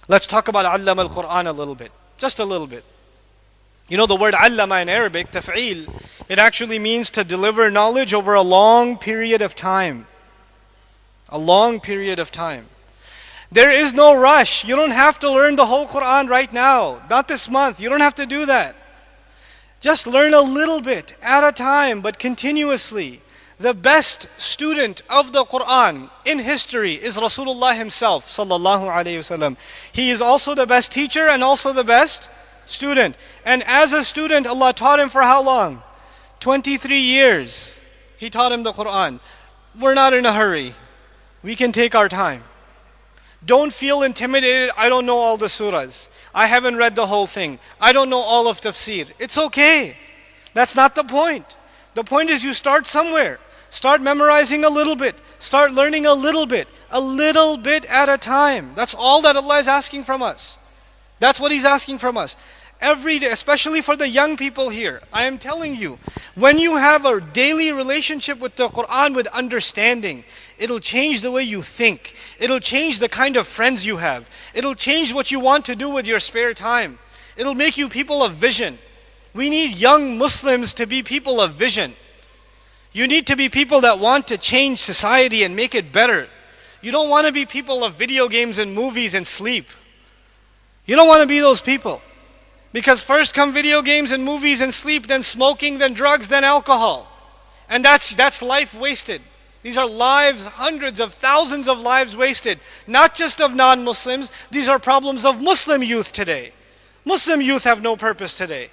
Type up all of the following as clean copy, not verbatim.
Let's talk about allama al-Quran a little bit. Just a little bit. You know the word allama in Arabic, taf'il, it actually means to deliver knowledge over a long period of time. A long period of time. There is no rush. You don't have to learn the whole Quran right now. Not this month. You don't have to do that. Just learn a little bit at a time, but continuously. The best student of the Quran in history is Rasulullah himself, sallallahu alayhi wasallam. He is also the best teacher and also the best student. And as a student, Allah taught him for how long? 23 years. He taught him the Quran. We're not in a hurry. We can take our time. Don't feel intimidated. I don't know all the surahs. I haven't read the whole thing. I don't know all of tafsir. It's okay. That's not the point. The point is you start somewhere. Start memorizing a little bit. Start learning a little bit at a time. That's all that Allah is asking from us. That's what He's asking from us. Every day, especially for the young people here, I am telling you, when you have a daily relationship with the Quran with understanding, it'll change the way you think. It'll change the kind of friends you have. It'll change what you want to do with your spare time. It'll make you people of vision. We need young Muslims to be people of vision. You need to be people that want to change society and make it better. You don't want to be people of video games and movies and sleep. You don't want to be those people. Because first come video games and movies and sleep, then smoking, then drugs, then alcohol. And that's life wasted. These are lives, hundreds of thousands of lives wasted. Not just of non-Muslims, these are problems of Muslim youth today. Muslim youth have no purpose today.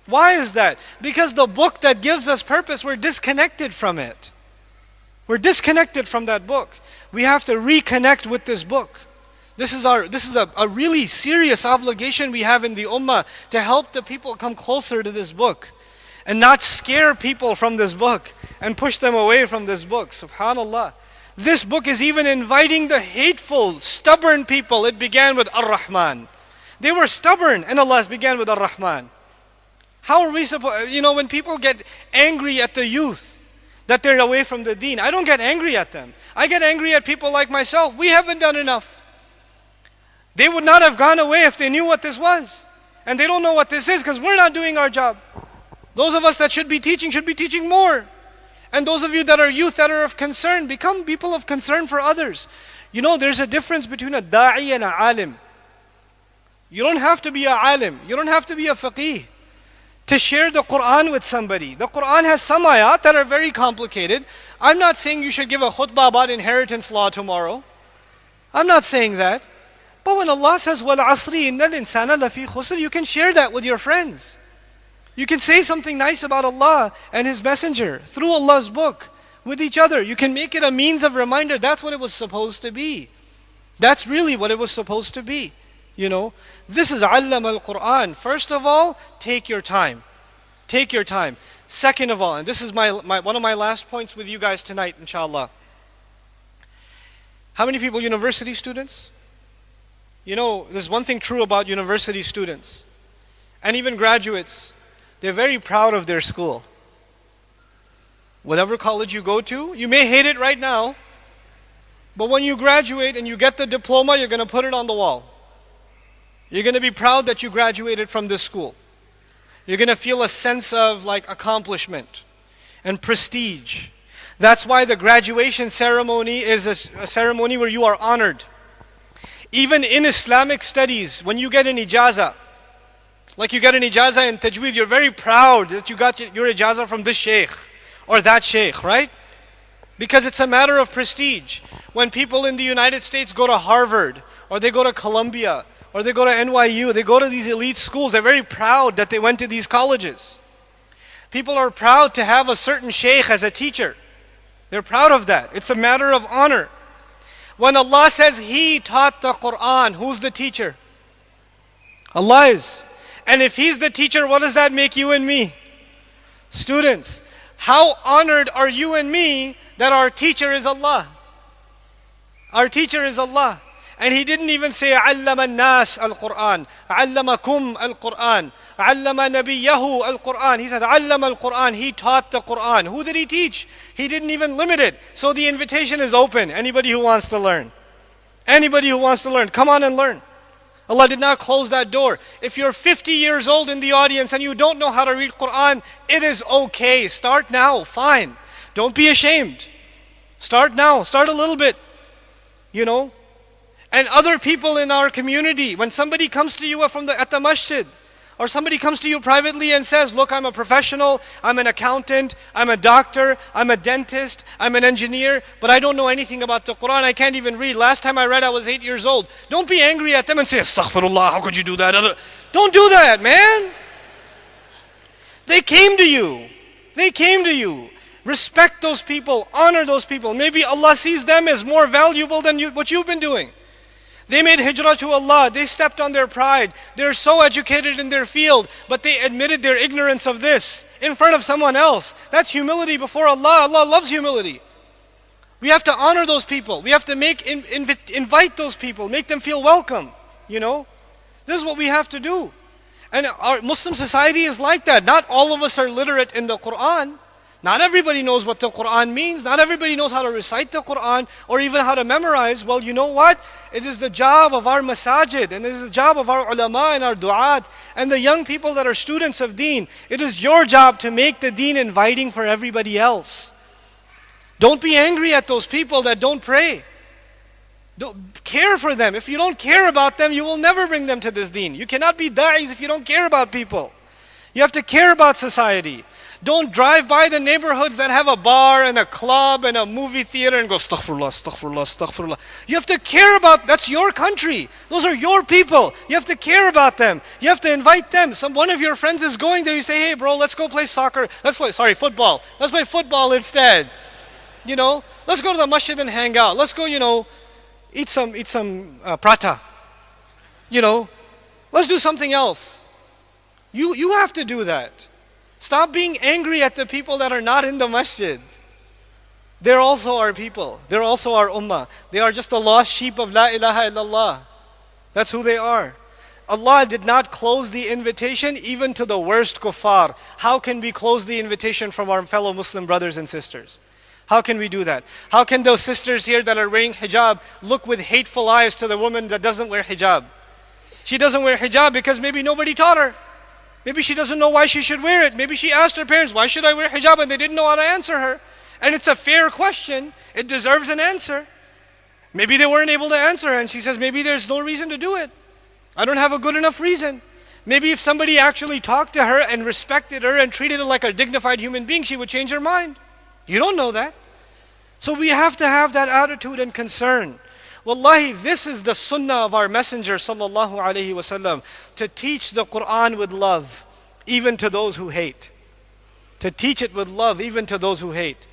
Why is that? Because the book that gives us purpose, we're disconnected from it. We're disconnected from that book. We have to reconnect with this book. This is a really serious obligation we have in the ummah to help the people come closer to this book and not scare people from this book and push them away from this book. Subhanallah. This book is even inviting the hateful, stubborn people. It began with Ar-Rahman. They were stubborn and Allah began with Ar-Rahman. How are we supposed, when people get angry at the youth that they're away from the deen, I don't get angry at them. I get angry at people like myself. We haven't done enough. They would not have gone away if they knew what this was. And they don't know what this is because we're not doing our job. Those of us that should be teaching more. And those of you that are youth that are of concern, become people of concern for others. There's a difference between a da'i and a alim. You don't have to be a alim. You don't have to be a faqih to share the Quran with somebody. The Quran has some ayat that are very complicated. I'm not saying you should give a khutbah about inheritance law tomorrow. I'm not saying that. But when Allah says, وَالْعَصْرِ إِنَّ الْإِنسَانَ لَفِي خُسْرٍ, you can share that with your friends. You can say something nice about Allah and His Messenger through Allah's book with each other. You can make it a means of reminder. That's what it was supposed to be. That's really what it was supposed to be. This is allama al-Quran. First of all, take your time. Take your time. Second of all, and this is one of my last points with you guys tonight, inshallah. How many people university students? There's one thing true about university students and even graduates. They're very proud of their school. Whatever college you go to, you may hate it right now, but when you graduate and you get the diploma, you're going to put it on the wall. You're going to be proud that you graduated from this school. You're going to feel a sense of accomplishment and prestige. That's why the graduation ceremony is a ceremony where you are honored. Even in Islamic studies, when you get an ijazah, like you get an ijazah in tajweed, you're very proud that you got your ijazah from this sheikh or that sheikh, right? Because it's a matter of prestige. When people in the United States go to Harvard, or they go to Columbia, or they go to NYU, they go to these elite schools, they're very proud that they went to these colleges. People are proud to have a certain sheikh as a teacher. They're proud of that. It's a matter of honor. When Allah says He taught the Quran, who's the teacher? Allah is. And if He's the teacher, what does that make you and me? Students, how honored are you and me that our teacher is Allah? Our teacher is Allah. And He didn't even say عَلَّمَ النَّاسِ الْقُرْآنِ عَلَّمَكُمْ الْقُرْآنِ عَلَّمَ نَبِيَّهُ الْقُرْآنِ. He said عَلَّمَ الْقُرْآنِ. He taught the Quran. Who did He teach? He didn't even limit it. So the invitation is open. Anybody who wants to learn. Anybody who wants to learn, come on and learn. Allah did not close that door. If you're 50 years old in the audience and you don't know how to read Quran, it is okay. Start now, fine. Don't be ashamed. Start now, start a little bit, you know. And other people in our community, when somebody comes to you at the masjid, or somebody comes to you privately and says, look, I'm a professional, I'm an accountant, I'm a doctor, I'm a dentist, I'm an engineer, but I don't know anything about the Quran, I can't even read. Last time I read, I was 8 years old. Don't be angry at them and say, astaghfirullah, how could you do that? Don't do that, man. They came to you. They came to you. Respect those people, honor those people. Maybe Allah sees them as more valuable than what you've been doing. They made hijrah to Allah. They stepped on their pride. They're so educated in their field, but they admitted their ignorance of this in front of someone else. That's humility before Allah. Allah loves humility. We have to honor those people. We have to invite those people, make them feel welcome. You know, this is what we have to do. And our Muslim society is like that. Not all of us are literate in the Quran. Not everybody knows what the Quran means. Not everybody knows how to recite the Quran or even how to memorize. Well, you know what? It is the job of our masajid, and it is the job of our ulama and our du'at and the young people that are students of deen. It is your job to make the deen inviting for everybody else. Don't be angry at those people that don't pray. Don't care for them. If you don't care about them, you will never bring them to this deen. You cannot be da'is if you don't care about people. You have to care about society. Don't drive by the neighborhoods that have a bar and a club and a movie theater and go, astaghfirullah, astaghfirullah, astaghfirullah. You have to care about, that's your country. Those are your people. You have to care about them. You have to invite them. One of your friends is going there, you say, hey bro, let's go play soccer. Football. Let's play football instead. You know, let's go to the masjid and hang out. Let's go, eat some prata. You know, let's do something else. You have to do that. Stop being angry at the people that are not in the masjid. They're also our people. They're also our ummah. They are just the lost sheep of La ilaha illallah. That's who they are. Allah did not close the invitation even to the worst kuffar. How can we close the invitation from our fellow Muslim brothers and sisters? How can we do that? How can those sisters here that are wearing hijab look with hateful eyes to the woman that doesn't wear hijab? She doesn't wear hijab because maybe nobody taught her. Maybe she doesn't know why she should wear it. Maybe she asked her parents, why should I wear hijab? And they didn't know how to answer her. And it's a fair question. It deserves an answer. Maybe they weren't able to answer her and she says, maybe there's no reason to do it. I don't have a good enough reason. Maybe if somebody actually talked to her and respected her and treated her like a dignified human being, she would change her mind. You don't know that. So we have to have that attitude and concern. Wallahi, this is the sunnah of our Messenger sallallahu alaihi wasallam, to teach the Quran with love, even to those who hate. To teach it with love, even to those who hate.